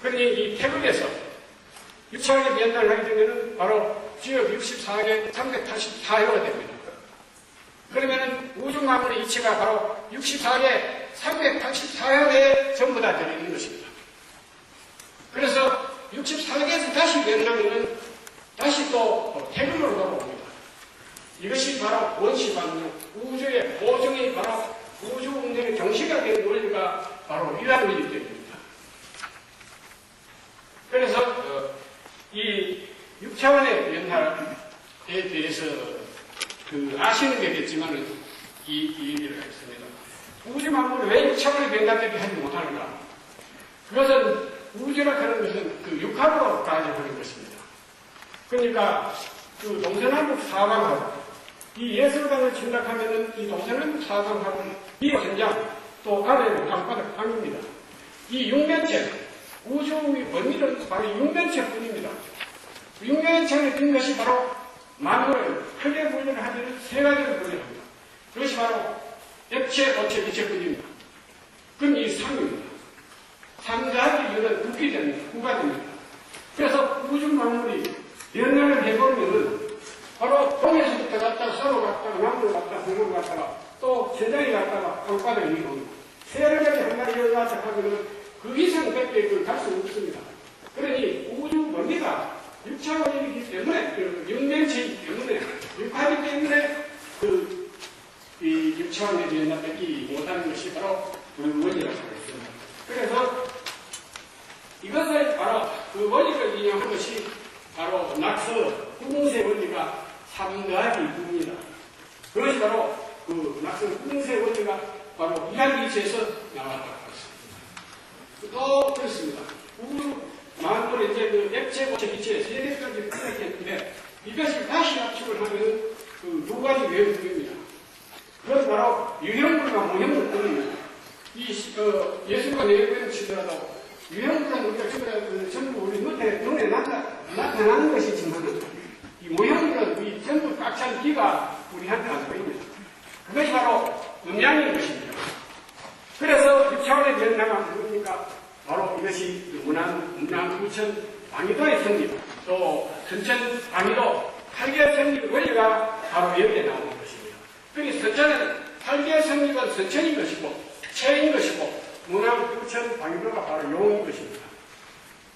그러니 이 태극에서 6차원의 변화를 하게 되면은 바로 주역 64개 384회가 됩니다. 그러면은 우주 만물의 이치가 바로 64개 384회에 전부 다 들어있는 것입니다. 그래서 64개에서 다시 변하면은 다시 또 태극으로 돌아옵니다. 이것이 바로 원시반영, 우주의 보증이 바로 우주 운전의 경시가 된 원리가 바로 이러한 원리이기 때문입니다. 그래서 이 6차원의 변화에 대해서 아시는 게겠지만은 이 얘기를 하겠습니다. 우주 만물을 왜 6차원의 변화되게 하지 못하는가? 그것은 우주라 하는 것은 그 육합으로 가져보는 것입니다. 그러니까 그 동서남북 사방하고 이 예술관을 침략하면은 이 동서남북 사방하고 이 현장 또 아래는 땅바닥 땅입니다. 이 육면체 우주의 원리는 바로 육면체뿐입니다. 육면체를 든 것이 바로 만물을 크게 분류를 하는 세 가지를 분류합니다. 그것이 바로 액체, 고체, 기체뿐입니다. 그럼 이 3입니다. 3자의 이유는 국기 됩니다. 구가 됩니다. 그래서 우주 만물이 연락을 해보면은 바로 동에서부터 갔다가 서로 갔다가 남으로 갔다가 동으로 갔다가 또 천장에 갔다가 땅바닥에 이루고 세력이 한 마리 연락을 하면은 그 이상 100배 갈 수 없습니다. 그러니 우주 원리가 6차원이기 때문에 육면체이기 때문에 육하기 때문에 이 6차원에 연락되기 못하는 것이 바로 그 원리라고 하겠습니다. 그래서 이것을 바로 그 원리를 인용한 것이 바로 낙서 구분세 원리가 3-2입니다. 그것이 바로 그 낙서 구분세 원리가 바로 이한기체에서 나왔다고 했습니다. 또 그렇습니다. 우주 만물의 이제 그 액체, 고체, 기체 세 개까지 생각했는데 이것이 다시 합축을 하면 그 두 가지 외형입니다. 그것은 바로 유형물과 무형물뿐입니다. 이 예술과 내용을 치더라도 유형물은 우리가 전부 우리 눈에 나타나는 것이지만 이 모형물은 이 전부 꽉 찬 기가 우리한테 안 보입니다. 그것이 바로 음양인 것입니다. 그래서 6차원의 변화가 뭡니까? 바로 이것이 문안, 부천, 방위도의 성립, 또 선천, 방위도, 8개의 성립 원리가 바로 여기에 나오는 것입니다. 그러니 선천은 8개의 성립은 선천인 것이고 체인 것이고 문안, 부천, 방위도가 바로 용인 것입니다.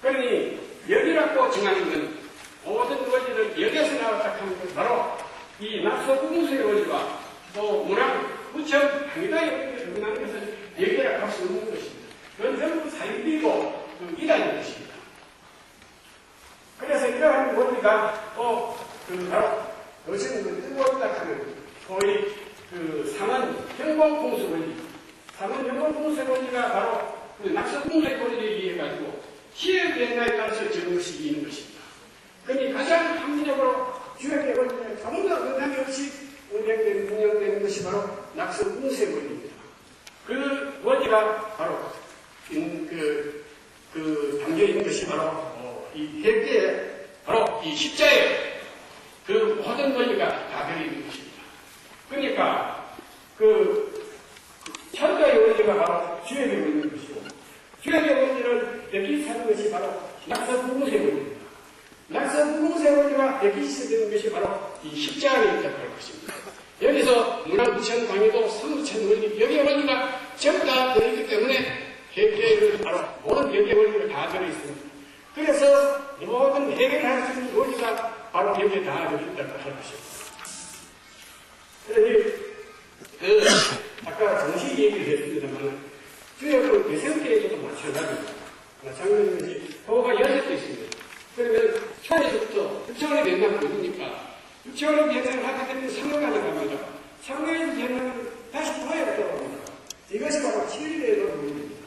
그러니 여기라고 정하는 것은 모든 원리를 여기에서 나왔다 하는 것은 바로 이 낙서 구분수의 원리와 또 문안, 부천, 방위도의 원리를 정하는 것은 여기라고 할 수 없는 것입니다. 그건 전부 사유비고 이단인 것입니다. 그래서 이러한 원리가 또 바로 요즘 뜨거웠다 하는 거의 상원 형봉공수 원리, 상원 형봉공수 원리가 바로 낙서공수의 원리에 의해 가지고 시의 변화에 따라서 적응시 있는 것입니다. 그러니 가장 합리적으로 주역의 원리는 아무도 응답이 없이 운영되는 것이 바로 낙서공수의 원리입니다. 그 원리가 바로 담겨 있는 것이 바로 이 핵계에 바로 이 십자에 그 모든 원리가 다 들어있는 것입니다. 그러니까 천가의 원리가 바로 주역의 원리인 것이고 주역의 원리를 여기 사는 것이 바로 낙서구공세 원리입니다. 낙서구공세 원리가 여기 쓰는 것이 바로 이 십자에 있다고 할 것입니다. 여기서 문화부천, 방위도, 성부천 원리 여기의 원리가 전부 다 들어있기 때문에 핵계를 바로 모든 핵계 원리가 다 들어있습니다. 그래서 모든 해결할 수 있는 원리가 바로 여기에 다 들어있다고 할 것입니다. 그러니 아까 정시 얘기를 했습니다만 주역은 배성계에서도 마찬가지입니다. 마찬가지인 것이 호가 6개 있습니다. 그러면 초에서부터 6차원의 변화가 뭡니까? 6차원의 변화를 하게 되면 상호간에 갑니다. 상호의 변화는 다시 토에로 돌아옵니다. 이것이 바로 7일의 원리입니다.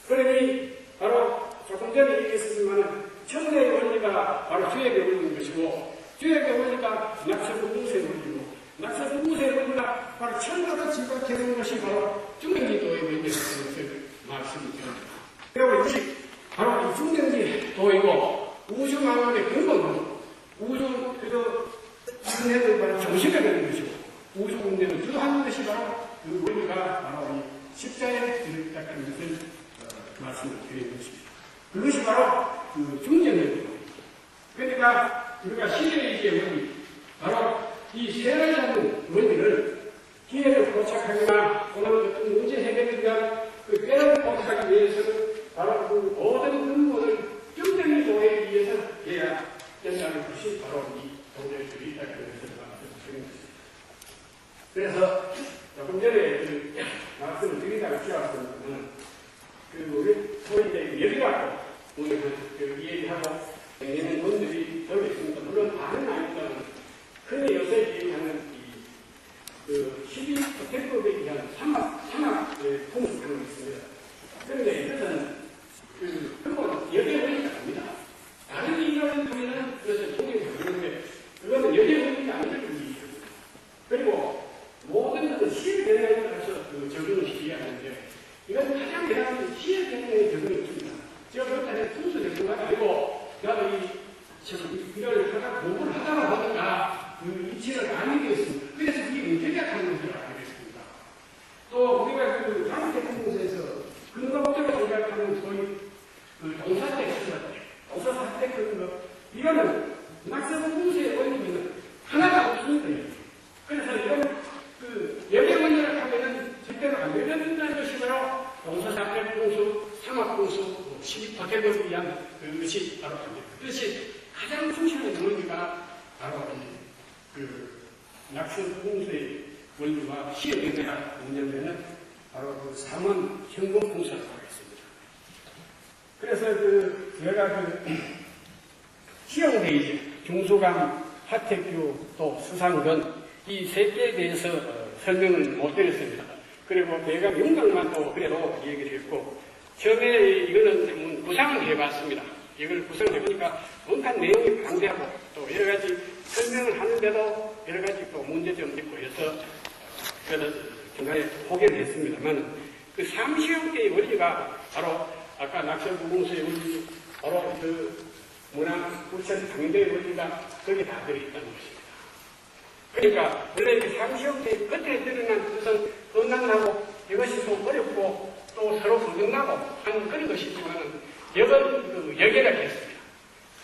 그러니 바로 조금 전에 얘기했었지만 천대의 원리가 바로 주역의 원리인 것이고 주역의 원리가 낙서구분수의 원리고 낙서구분수의 원리가 바로 천도로 집약해놓은 것이 바로 중경지도의 원리라는 것을 말씀드립니다. 그리고 이것이 바로 이 중경지도이고 우주망원의 근본으로 우주 운행을 바로 정식을 하는 것이고 우주 운행을 주도하는 것이 바로 그 원리가 바로 이 십자에 들어있다는 것을 말씀을 드리는 것입니다. 그것이 바로 그 중정의 우리가 시대의지의 원리, 바로 이 세를 잡는 원리를 기회를 포착하거나 또는 어떤 문제 해결을 위한 그 꾀를 포착하기 위해서는 바로 그 모든 근본을 경쟁의 도에 의해서 해야 된다는 것이 바로 이 동료들이 있다는 것을 말씀드립니다. 그래서 조금 전에 그 말씀을 드리다가 기억하는 것은 그 우리 소위 이제 열리갖고 우리가 그 얘기하고 있는 분들이 여기 있습니다. 물론 다는 아니지만 흔히 요새 얘기하는 그 12호택법에 의한 산악의 통수하는 게 있습니다. 그런데 이것은 그 근본 여기에 원리가 아닙니다. 다른 이론을 보면은 그것을 통일해서 그러는데 그거는 여기에 원리가 아니라는 얘기입니다. 그리고 모든 것은 시의 변화에 따라서 그 적용을 시켜야 하는데 이건 가장 대단한 시의 변화에 적용을 줍니다. 제가 그렇다면 통수 적용가 아니고 나도 이걸 하다 공부를 하다가 보니까 그 이치를 알게 되었습니다. 그래서 그게 인격학하는 것을 알게 됐습니다. 또 우리가 그 한국대공에서 근거법적으로 생각하는 소위 그 동사사택 그런 거 이거는 낙서본 문제의 원리는 하나가 없습니다. 그래서 이건 그 여기 원리를 하면은 절대로 안 되는 것이므로 동사사택 공수, 상학공수, 12호택법에 의한 그것이 바로 안 됩니다. 그것이 가장 중심의 원리가 바로 그 낙선 공수의 원리와 시의 원리가 연결되는 바로 그 삼원 현공 공수라고 하겠습니다. 그래서 그 제가 그 시형대이제 중수감, 하택규, 또 수상근 이 세 개에 대해서 설명을 못 드렸습니다. 그리고 대강 영광만 또 그래도 얘기를 했고 처음에 이거는 구상을 해봤습니다. 이걸 구성해보니까 온갖 내용이 방대하고 또 여러 가지 설명을 하는데도 여러 가지 또 문제점이 있고 해서 그래서 중간에 포기를 했습니다만 그 삼시형계의 원리가 바로 아까 낙선구공수의 원리, 바로 그 문화, 부천, 당대의 원리가 거기에 다 들어있다는 것입니다. 그러니까 원래 그 삼시형계의 끝에 드러난 것은 언난나고 이것이 또 어렵고 또 서로 부정나고 하는 그런 것이지만은 여건 그 여기라겠습니다.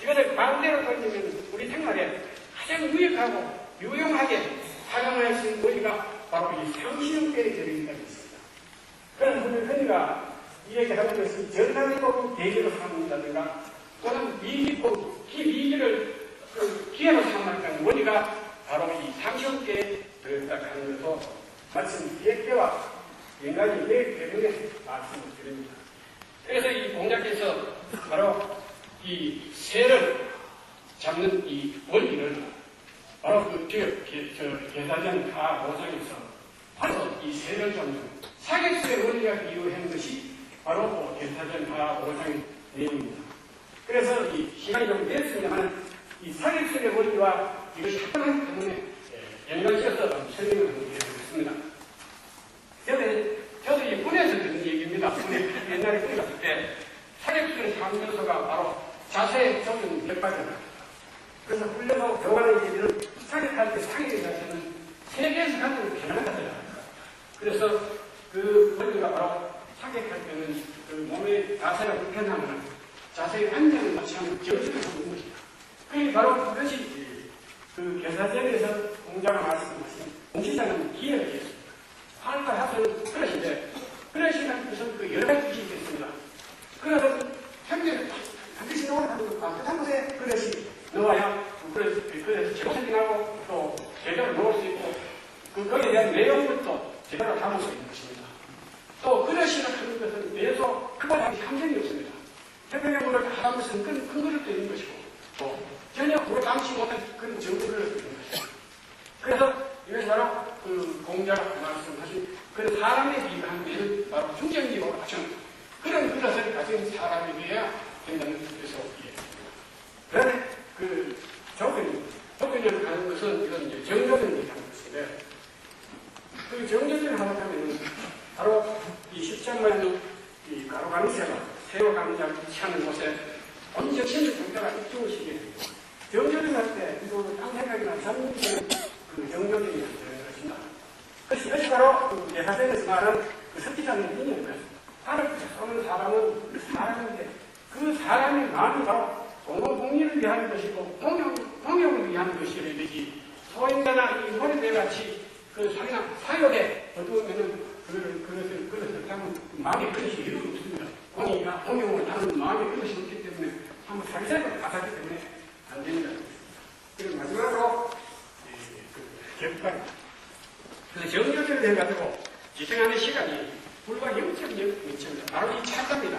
이것을 반대로 돌리면 우리 생활에 가장 유익하고 유용하게 활용할 수 있는 원리가 바로 이 상시형계에 들어있다는 것입니다. 그래서 우리 흔히가 이 얘기하는 것이 전상이고 대기로 삼는다든가 또는 미기고 기미기를 그 기회로 삼는다는 원리가 바로 이 상시형계에 들어있다고 하는 것도 마침 기획계와 연관이 되기 때문에 말씀을 드립니다. 그래서 이 공작에서 바로 이 새를 잡는 이 원리를 바로 그 계사전 다 5장에서 바로 이 새를 잡는 사객수의 원리가 이루어진 것이 바로 계사전 다 5장의 내용입니다. 그래서 이 시간이 좀 됐습니다만 이 사객수의 원리와 이것이 합당하기 때문에 연관시켜서 설명을 드리겠습니다. 저도 이 군에서 듣는 얘기입니다. 옛날에 군에 갔을 때 사격수의 상면서가 바로 자세에 적용 백발이다. 그래서 훈련하고 교관의 얘기를 사격할 때 사격의 자세는 세계에서 가장 편안하다. 그래서 그 원리가 바로 사격할 때는 그 몸의 자세가 불편하면 자세의 안정을 맞추는 정신을 하는 것이다. 그게 바로 그것이 그 교사전에서 공자가 말씀하신 공시자는 기회를 했습니다. 하늘과 하수는 그릇인데 그릇이라는 뜻은 그 여러 가지 뜻이 있겠습니다. 그래서 현재 반드시 놓아놓는 한 곳에 그릇이 놓아야 그릇이 제공이 나고 또 제대로 놓을 수 있고 거기에 대한 내용부터 제대로 담을 수 있는 것입니다. 또 그릇이라는 것은 내에서 그보다 함정이 없습니다. 태평양 물을 다 담을 수 있는 큰 그릇도 있는 것이고 또 전혀 물을 담지 못한 그런 정도를 있는 것입니다. 그래서 이것이 바로 그 공자가 말씀하신 그 사람에 비유한 것은 바로 중정적으로 갖춘 그런 그릇을 가진 사람이 되어야 된다는 뜻에서 이해했습니다. 그런데 그 조건을 하는 것은 이건 이제 정조전을 하는 것인데 그 정조전을 하려면 바로 이 십장만의 이 가로감시가 새로 감시하는 하는 곳에 온 정신의 상태가 입증을 시키게 됩니다. 정조전을 할 때 이거는 딴 생각이나 전문적인 그 정조전이 되는 것입니다. 그것이 바로 그 예사전에서 말하는 그 석기자는 인연인 것입니다. 팔을 쏘는 사람은 사람인데 그 사람의 마음이 바로 공공공 공의를 위한 것이고 공용을 위한 것이어야 되지. 소인자나 이 호리대같이 그 사역에 어두우면은 그것을 하면 마음의 그릇이 이루어 없습니다. 공의가 공용을 하는 마음의 그릇이 없기 때문에 한번 사회생활을 가사기 때문에 안 됩니다. 그리고 마지막으로 격발. 그래서 정교제를 해가지고 지탱하는 시간이 불과 0.0미입니다. 바로 이 찰답니다.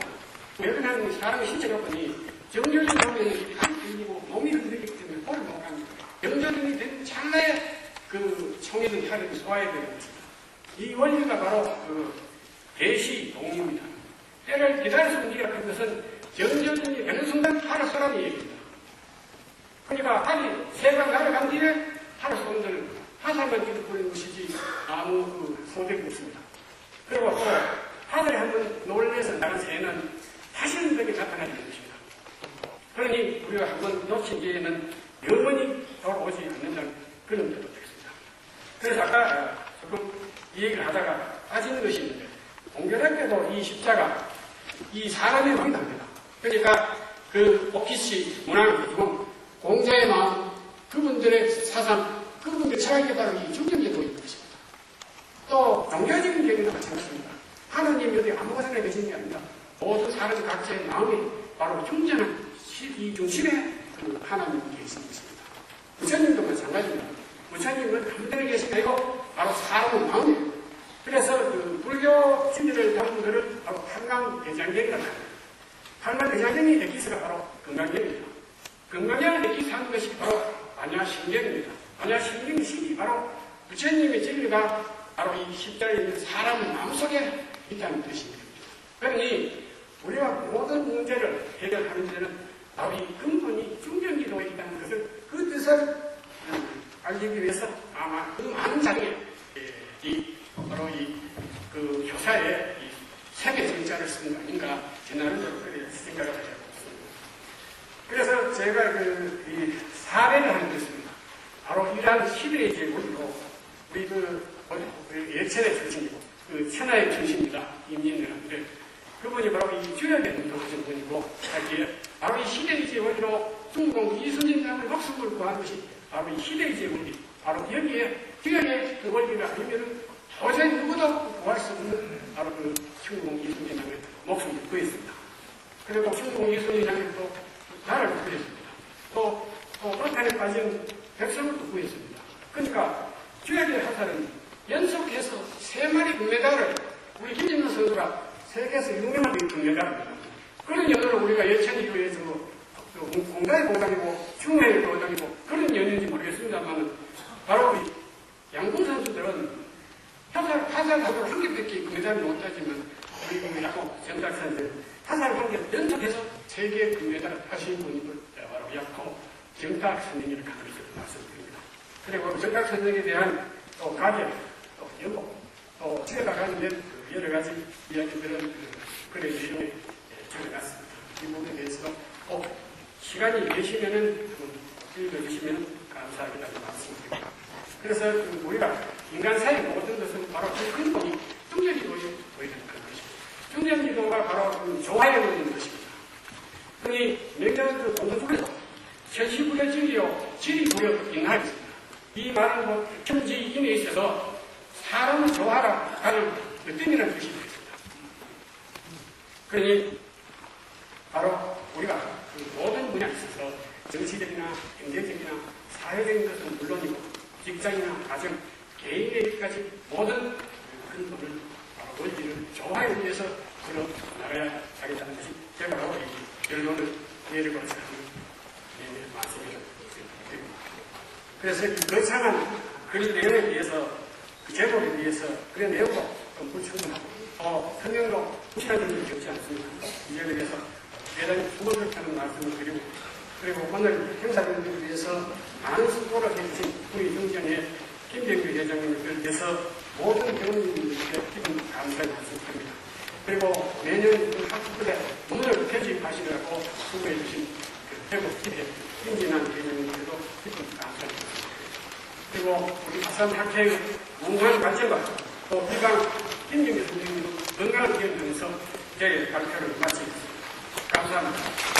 왜냐하면 사람의 신체가 보니 정조준이 하면 팔이 들리고 몸이 흔들리기 때문에 볼을 못 갑니다. 정조준이 된 찰나에 그 총에는 혈을 쏘아야 되는 것입니다. 이 원리가 바로 그 대시 동의입니다. 때를 기다려서 움직이라는 것은 정조준이 되는 순간 팔을 쏘라는 얘기입니다. 그러니까 팔이 세번 날아간 뒤에 팔을 쏘는 데는 화살만 뒤로 뿌리는 것이지 아무 그 소득이 없습니다. 그리고 또 화살이 한번 놀래서 나간 새는 다시는 벽에 나타나지 않습니다. 그러니 우리가 한번 놓친 뒤에는 영원히 돌아오지 않는다는 그런 뜻도 되겠습니다. 그래서 아까 조금 이 얘기를 하다가 빠지는 것이 있는데 공교롭게도 이 십자가 이 사람의 마음입니다. 그러니까 그 오키시 문화를 가지고 공자의 마음, 그분들의 사상, 그분들의 철학이 바로 이 중경제도인 것입니다. 또 종교적인 경우도 마찬가지입니다. 하나님 여기 아무것이나 계신 게 아닙니다. 모든 사람 각자의 마음이 바로 중전한 이 중심에 그 하나님이 계신 것입니다. 부처님도 마찬가지입니다. 부처님은 한편에 계신 게 아니고 바로 사람의 마음이에요. 그래서 그 불교 진리를 담은 분들은 바로 한강대장경이라고 합니다. 한강대장경의 엑기스가 바로 금강경입니다. 금강경을 엑기스 하는 것이 바로 반야심경입니다. 반야심경의 신이 바로 부처님의 진리가 바로 이 십자가에 있는 사람의 마음속에 있다는 뜻입니다. 그러니 우리가 모든 문제를 해결하는 데는 바로 이 근본이 중경기도에 있다는 것을 그 뜻을 알리기 위해서 아마 그 많은 장에 바로 그 교사에 이 세계 정자를 쓴 거 아닌가 저는 그렇게 생각을 하고 있습니다. 그래서 제가 이 사례를 하는 것입니다. 바로 이러한 시대의 제국으로 우리 예천의 중심이고 그 천하의 중심이다 임진왜란들 그분이 바로 이 주역에 운동하신 분이고 바로 이 시대의 제국으로 중공 이순신장의 목숨을 구한 것이 바로 이 시대의 제국이 바로 여기에 주역의 그 원리가 아니면 도저히 누구도 구할 수 없는 바로 그 중공 이순신장의 목숨을 구했습니다. 그리고 중공 이순신장이 또 나라를 구했습니다. 또 불탄에 빠진 백성을 또 구했습니다. 그러니까 주역의 화살은 연속해서 3마리 금메달을 우리 김진호 선수가 세계에서 유명한 금메달입니다. 그런 연호를 우리가 예천이교에서 공자의 보장이고 중화의 보장이고 그런 연인지 모르겠습니다만 바로 양궁 선수들은 화살하고 한 개밖에 금메달을 못 따지만 우리 야구 정탁선들 화살 한 개 연속해서 3개의 금메달을 하신 분이 바로 야구 정탁 선생님을 하는 것을 말씀드립니다. 그리고 정탁 선생에 대한 또 가격, 또 연봉, 또 채가가는 여러 가지 이야기들은 글의 내용에 적어놨습니다. 이 부분에 대해서 꼭 시간이 되시면은 읽어주시면 감사하겠다는 말씀드립니다. 그래서 우리가 인간 사이의 모든 것은 바로 그 근본이 중전지도에 보이는 그런 것입니다. 중전지도가 바로 조화에 보이는 것입니다. 흔히 명절 공동주에서 천시부의 진리요, 진리부여 인하였습니다. 이 말은 천지인에 있어서 사람을 조화라 하는 뜻이라는 뜻이 되겠습니다. 그러니 바로 우리가 그 모든 분야에 있어서 정치적이나 경제적이나 사회적인 것은 물론이고 직장이나 가정, 개인에게까지 모든 근본을 바로 원리를 조화에 위해서 걸어 나가야 하겠다는 것이 제가 바로 이 결론을 내리고 있는 말씀이라고 드립니다. 그래서 이 거창한 그런 내용에 비해서 그 제목에 비해서 그런 내용도 좀 불충분하고 설명도 부실한 점이 적지 않습니다. 이에 대해서 대단히 수고스럽다는 말씀을 드리고 그리고 오늘 행사님들을 위해서 많은 수고를 해주신 우리 중전의 김병규 회장님을 위해서 모든 교우님들께 기분 감사의 말씀드립니다. 그리고 매년 그 학부들의 문을 폐지하시느라고 수고해 주신 대구 기대 김진환 회장님께도 기쁜 감사합니다. 그리고 우리 아산 학회의 무한 관심과 또 비방 김경규 선생님도 건강을 기원하면서 제 발표를 마치겠습니다. 감사합니다.